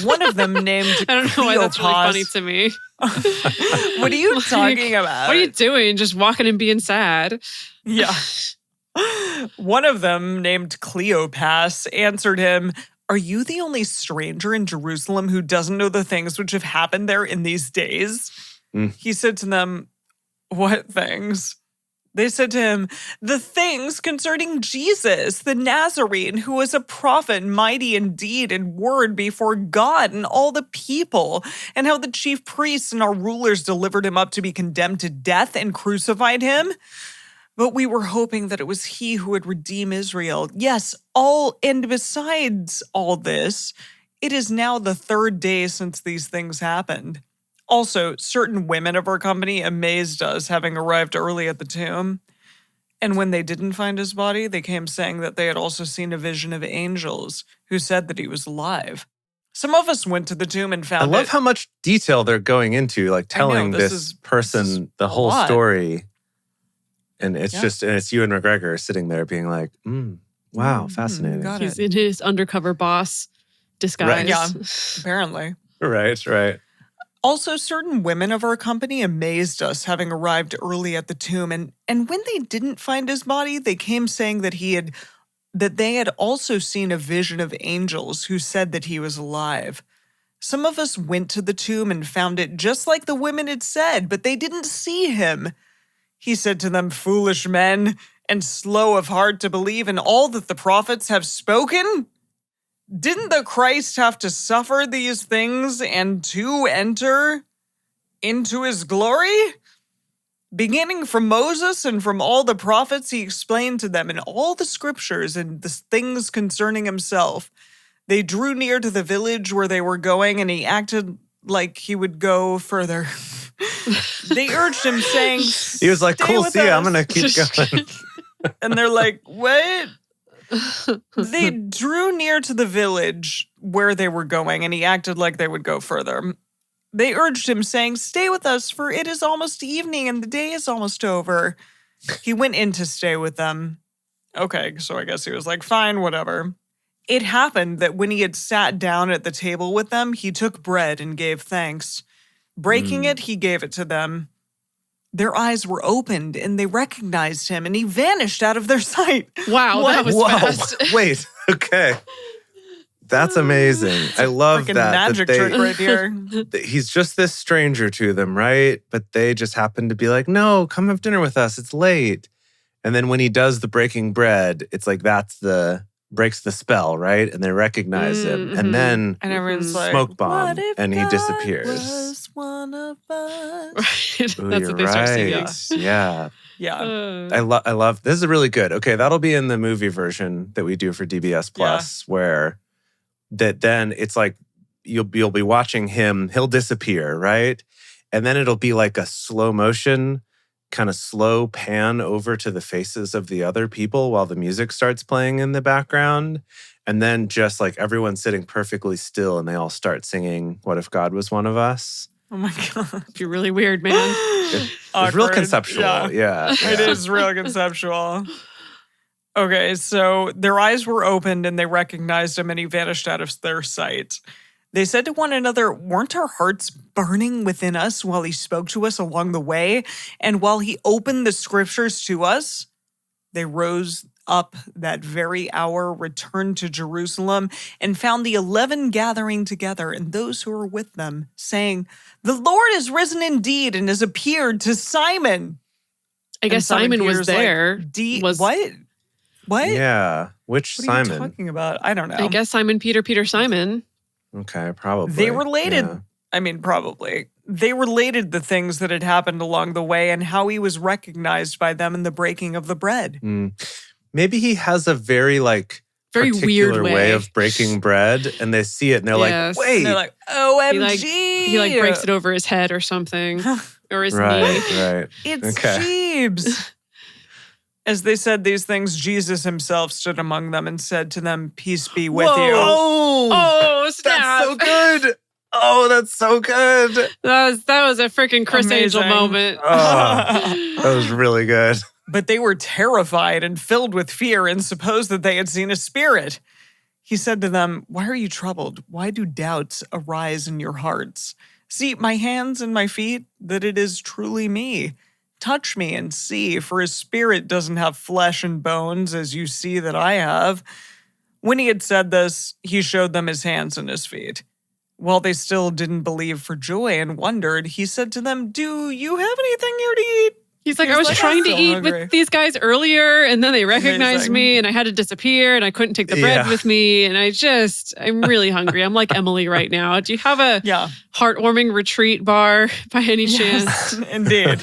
One of them named
I don't know why that's really
Cleopas.
funny to me.
What are you talking about?
What are you doing? Just walking and being sad.
Yeah. One of them, named Cleopas, answered him, are you the only stranger in Jerusalem who doesn't know the things which have happened there in these days? He said to them, what things? They said to him, the things concerning Jesus, the Nazarene, who was a prophet, mighty in deed and word before God and all the people, and how the chief priests and our rulers delivered him up to be condemned to death and crucified him. But we were hoping that it was he who would redeem Israel. Yes, and besides all this, it is now the 3rd day since these things happened. Also, certain women of our company amazed us, having arrived early at the tomb. And when they didn't find his body, they came saying that they had also seen a vision of angels who said that he was alive. Some of us went to the tomb and found
I love
it.
how much detail they're going into, like telling
this
this
is
person the
a
whole
lot.
story. And it's
Yeah.
it's Ewan McGregor sitting there being like, wow, fascinating.
got
He's
it.
in his undercover boss disguise.
Yeah, apparently.
Right.
Also, certain women of our company amazed us, having arrived early at the tomb, and when they didn't find his body, they came saying that they had also seen a vision of angels who said that he was alive. Some of us went to the tomb and found it just like the women had said, but they didn't see him. He said to them, foolish men, and slow of heart to believe in all that the prophets have spoken? Didn't the Christ have to suffer these things and to enter into his glory? Beginning from Moses and from all the prophets, he explained to them in all the scriptures and the things concerning himself. They drew near to the village where they were going, and he acted like he would go further. They urged him, saying,
He was like,
"Stay
cool,
with
see ya, I'm
us."
going to keep going.
And they're like, what? They drew near to the village where they were going, and he acted like they would go further. They urged him, saying, stay with us, for it is almost evening, and the day is almost over. He went in to stay with them. Okay, so I guess he was like, fine, whatever. It happened that when he had sat down at the table with them, he took bread and gave thanks. Breaking it, he gave it to them. Their eyes were opened, and they recognized him, and he vanished out of their sight.
Wow,
What?
that was
Whoa,
fast.
wait, okay. That's amazing. I love
Freaking
that.
magic
that
trick right here.
that he's just this stranger to them, right? But they just happen to be like, no, come have dinner with us. It's late. And then when he does the breaking bread, it's like that's the breaks the spell, right? And they recognize him.
Mhm.
And then
And everyone's like,
smoke bomb,
what if
and he
God
disappears.
was one of us?
Right.
Ooh,
That's
you're
what they start singing.
right. Yeah.
Yeah.
I love this is really good. Okay, that'll be in the movie version that we do for DBS Plus, where that then it's like you'll be watching him, he'll disappear, right? And then it'll be like a slow motion, kind of slow pan over to the faces of the other people while the music starts playing in the background. And then just like everyone's sitting perfectly still and they all start singing What If God Was One of Us?
Oh my God.
It'd be really weird, man.
It's real
Awkward.
conceptual. Yeah.
It is real conceptual. Okay, so their eyes were opened and they recognized him and he vanished out of their sight. They said to one another, weren't our hearts burning within us while he spoke to us along the way? And while he opened the scriptures to us? They rose up that very hour, returned to Jerusalem, and found the 11 gathering together and those who were with them, saying, the Lord is risen indeed and has appeared to Simon.
I guess Simon was
Peter's
there.
What? What?
Yeah. Which
What are you
Simon?
talking about? I don't know.
I guess Simon, Peter, Simon.
Okay, probably.
They related.
Yeah.
I mean, probably. They related the things that had happened along the way and how he was recognized by them in the breaking of the bread.
Maybe he has a very
weird
way of breaking bread, and they see it and they're
Yes.
like, wait.
And they're like, OMG.
He breaks it over his head or something. Or his knee.
Right.
It's
Okay.
Jeebs. As they said these things, Jesus himself stood among them and said to them, peace be with you.
Oh, snap.
That's so good. Oh, that's so good.
That was a freaking Chris Angel
Amazing.
moment.
Oh, that was really good.
But they were terrified and filled with fear and supposed that they had seen a spirit. He said to them, why are you troubled? Why do doubts arise in your hearts? See my hands and my feet, that it is truly me. Touch me and see, for his spirit doesn't have flesh and bones as you see that I have. When he had said this, he showed them his hands and his feet. While they still didn't believe for joy and wondered, he said to them, do you have anything here to eat?
He's like,
He
I
was
was
like,
trying
I'm
to
still
eat
hungry.
with these guys earlier, and then they recognized
Amazing.
me, and I had to disappear, and I couldn't take the bread
Yeah.
with me, and I'm really hungry. I'm like Emily right now. Do you have a
Yeah.
heartwarming retreat bar by any chance?
Indeed.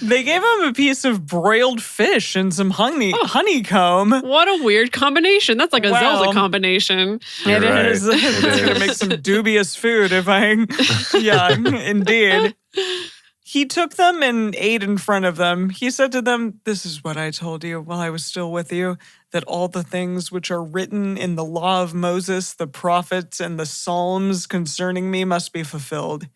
They gave him a piece of broiled fish and some honeycomb.
What a weird combination. That's like a
Wow.
Zelda combination.
You're
It
right.
is.
It
It's going to
is.
make some dubious food if I. Yeah, indeed. He took them and ate in front of them. He said to them, this is what I told you while I was still with you, that all the things which are written in the law of Moses, the prophets, and the Psalms concerning me must be fulfilled.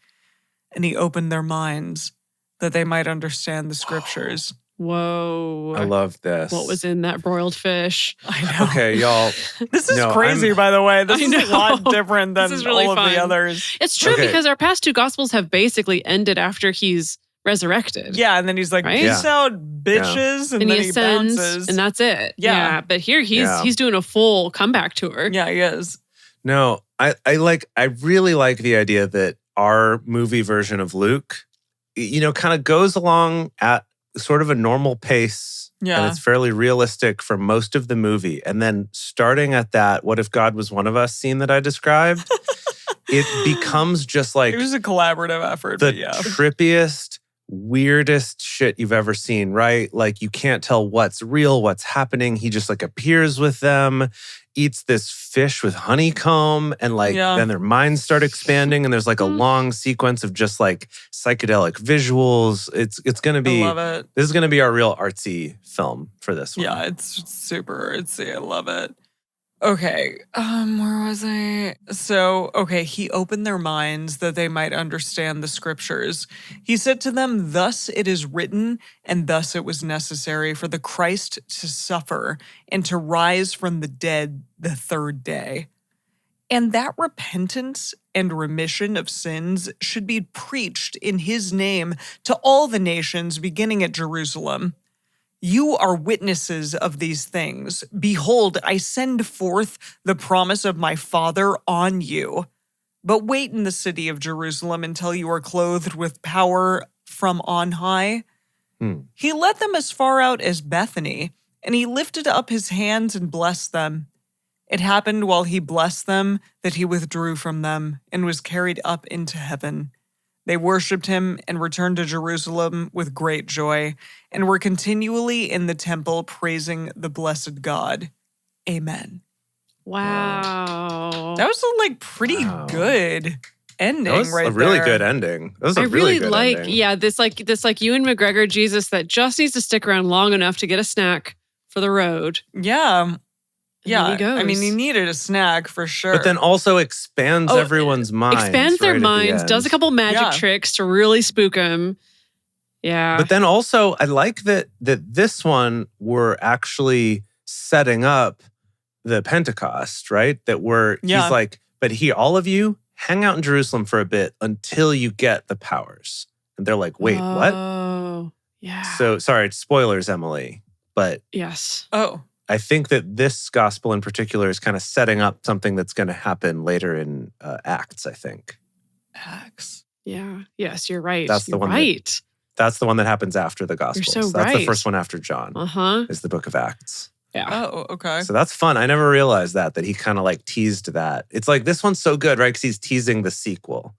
And he opened their minds that they might understand the scriptures.
Whoa.
I love this.
What was in that broiled fish?
I know.
Okay, y'all.
This is
No,
crazy,
I'm-
by the way. This
I
is a lot
know.
different than
This is really
all of the
fun.
others.
It's true
Okay.
because our past two gospels have basically ended after he's resurrected.
Yeah, and then he's like,
Right?
peace out, bitches, and
And
then
he
he
ascends,
bounces.
and that's it.
Yeah.
But here
Yeah.
he's doing a full comeback tour.
Yeah, he is.
No, I really like the idea that our movie version of Luke, kind of goes along at sort of a normal pace.
Yeah.
And it's fairly realistic for most of the movie. And then starting at that, what if God was one of us scene that I described, it becomes just like
It was a collaborative effort,
the
but yeah.
trippiest, weirdest shit you've ever seen, right? Like you can't tell what's real, what's happening. He just like appears with them, eats this fish with honeycomb, and then their minds start expanding, and there's like a long sequence of just like psychedelic visuals. It's gonna be
I love it.
this is gonna be our real artsy film for this one.
Yeah, it's super artsy. I love it. Okay, where was I? So, okay, he opened their minds that they might understand the scriptures. He said to them, thus it is written, and thus it was necessary for the Christ to suffer and to rise from the dead the third day. And that repentance and remission of sins should be preached in his name to all the nations, beginning at Jerusalem. You are witnesses of these things. Behold, I send forth the promise of my Father on you. But wait in the city of Jerusalem until you are clothed with power from on high. He led them as far out as Bethany And he lifted up his hands and blessed them. It happened while he blessed them that he withdrew from them and was carried up into heaven. They worshipped him and returned to Jerusalem with great joy and were continually in the temple praising the blessed God. Amen.
Wow.
That was a pretty good ending
That was
right there.
a really good ending. That was a
I really
good
like,
ending.
yeah, this Ewan McGregor Jesus that just needs to stick around long enough to get a snack for the road.
Yeah. Yeah.
then he goes.
I mean, he needed a snack for sure.
But then also expands everyone's minds.
Expands their
right at the
minds,
end.
does a couple magic tricks to really spook them. Yeah.
But then also, I like that this one we're actually setting up the Pentecost, right? That he's like, but all of you hang out in Jerusalem for a bit until you get the powers. And they're like, wait, what?
Oh, yeah.
So sorry, spoilers, Emily. But
yes.
Oh.
I think that this gospel in particular is kind of setting up something that's going to happen later in Acts, I think.
Acts.
Yeah. Yes, you're right.
That's the
you're
one
right.
That's the one that happens after the Gospels.
so
That's the
right.
first one after John. Is the Book of Acts.
Yeah.
Oh, okay.
So that's fun. I never realized that he kind of teased that. It's like this one's so good, right? Because he's teasing the sequel,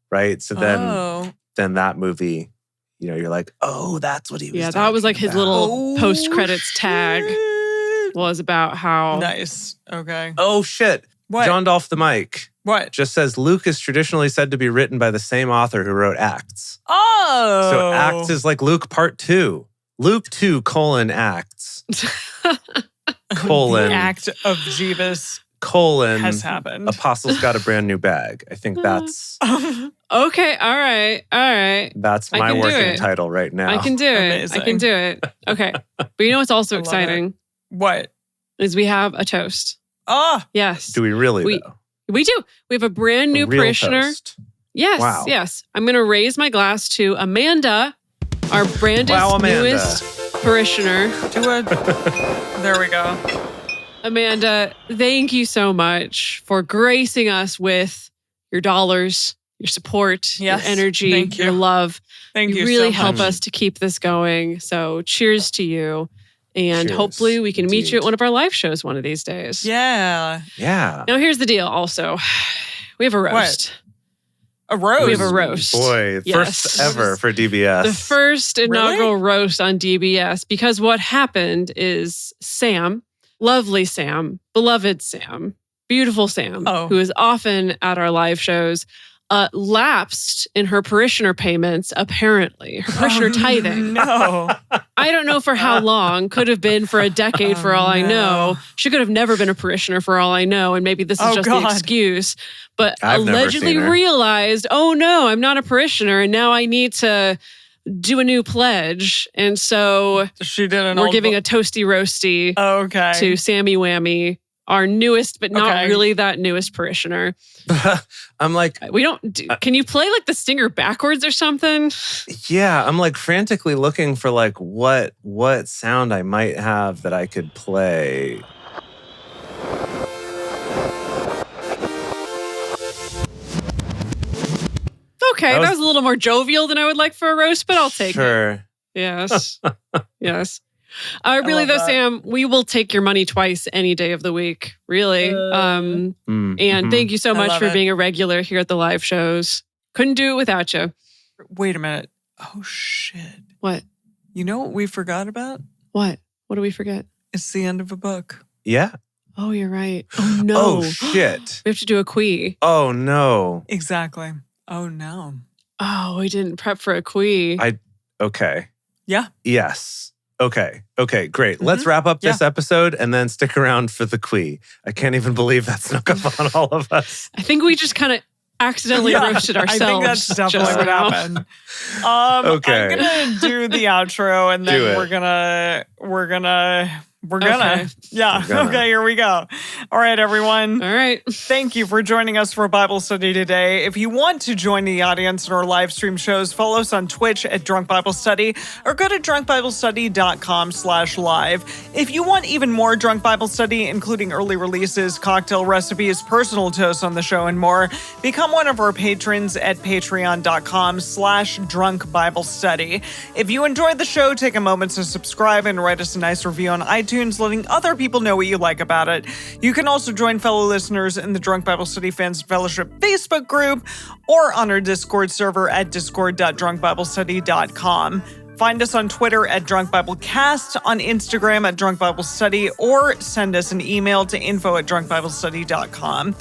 right? So then that movie, you're like, oh, that's what he was.
Yeah, that was his little post-credits tag
shit.
was about how
Nice. Okay.
Oh shit!
What?
John Dolph the mic.
What?
Just says Luke is traditionally said to be written by the same author who wrote Acts.
Oh.
So Acts is like Luke Part 2. Luke 2 : Acts.
The act of Jeebus has happened.
Apostles got a brand new bag. I think that's
okay. All right.
that's my working title right now.
I can do it.
Amazing.
I can do it. Okay. But you know what's also
I love
exciting?
What?
Is we have a toast.
Oh.
Yes.
Do we really though?
We do. We have a brand new
A real
parishioner.
toast.
Yes.
Wow.
Yes. I'm going to raise my glass to Amanda, our brandest newest parishioner.
There we go.
Amanda, thank you so much for gracing us with your dollars, your support,
Yes,
your energy,
thank you.
your love.
Thank you
really
so
help
much.
us to keep this going. So cheers to you. And
Cheers,
hopefully we can meet you
indeed.
at one of our live shows one of these days.
Yeah.
Yeah.
Now here's the deal also. We have a roast.
A roast.
We have a roast.
Boy,
Yes.
first ever for DBS.
The first inaugural roast on DBS, because what happened is Sam, lovely Sam, beloved Sam, beautiful Sam, who is often at our live shows, lapsed in her parishioner payments, apparently. Her parishioner tithing.
No.
I don't know for how long. Could have been for a decade for all I know. She could have never been a parishioner for all I know. And maybe this is just the excuse. But
I've never
allegedly
seen her.
realized, oh no, I'm not a parishioner. And now I need to do a new pledge. And so
she did
we're giving a toasty roasty to Sammy Whammy, our newest, but not really that newest parishioner.
I'm like,
we don't. Can you play the stinger backwards or something?
Yeah, I'm frantically looking for what sound I might have that I could play.
Okay, that was a little more jovial than I would like for a roast, but I'll take it.
Sure.
Yes. Yes. Really though, Sam, we will take your money twice any day of the week. Really. And thank you so much for being a regular here at the live shows. Couldn't do it without you.
Wait a minute. Oh shit.
What?
You know what we forgot about?
What? What do we forget?
It's the end of a book.
Yeah.
Oh, you're right. Oh no.
Oh shit.
We have to do a quee.
Oh no.
Exactly. Oh no.
Oh, we didn't prep for a quee.
Okay.
Yeah.
Yes. Okay, great. Let's wrap up this episode and then stick around for the quee. I can't even believe that snuck up on all of us.
I think we just kind of accidentally roasted ourselves.
I think that's definitely what happened.
Okay.
I'm gonna do the outro and then we're gonna Yeah. Okay, here we go. All right, everyone.
All right.
Thank you for joining us for a Bible study today. If you want to join the audience in our live stream shows, follow us on Twitch at Drunk Bible Study or go to drunkbiblestudy.com/live. If you want even more Drunk Bible Study, including early releases, cocktail recipes, personal toasts on the show, and more, become one of our patrons at patreon.com/drunkbiblestudy. If you enjoyed the show, take a moment to subscribe and write us a nice review on iTunes iTunes, letting other people know what you like about it. You can also join fellow listeners in the Drunk Bible Study Fans Fellowship Facebook group or on our Discord server at discord.drunkbiblestudy.com. Find us on Twitter at Drunk Bible Cast, on Instagram at Drunk Bible Study, or send us an email to info@drunkbiblestudy.com.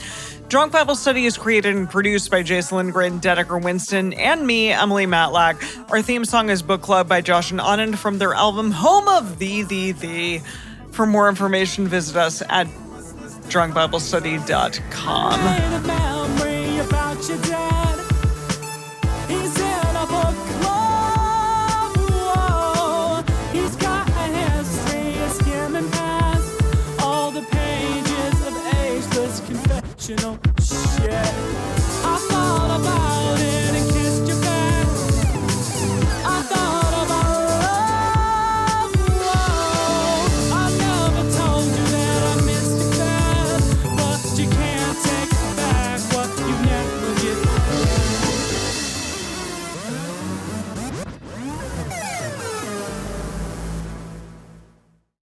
Drunk Bible Study is created and produced by Jason Lindgren, Dedeker Winston, and me, Emily Matlack. Our theme song is Book Club by Josh and Anand from their album Home of Thee. For more information, visit us at drunkbiblestudy.com.
All the pages of ageless confessional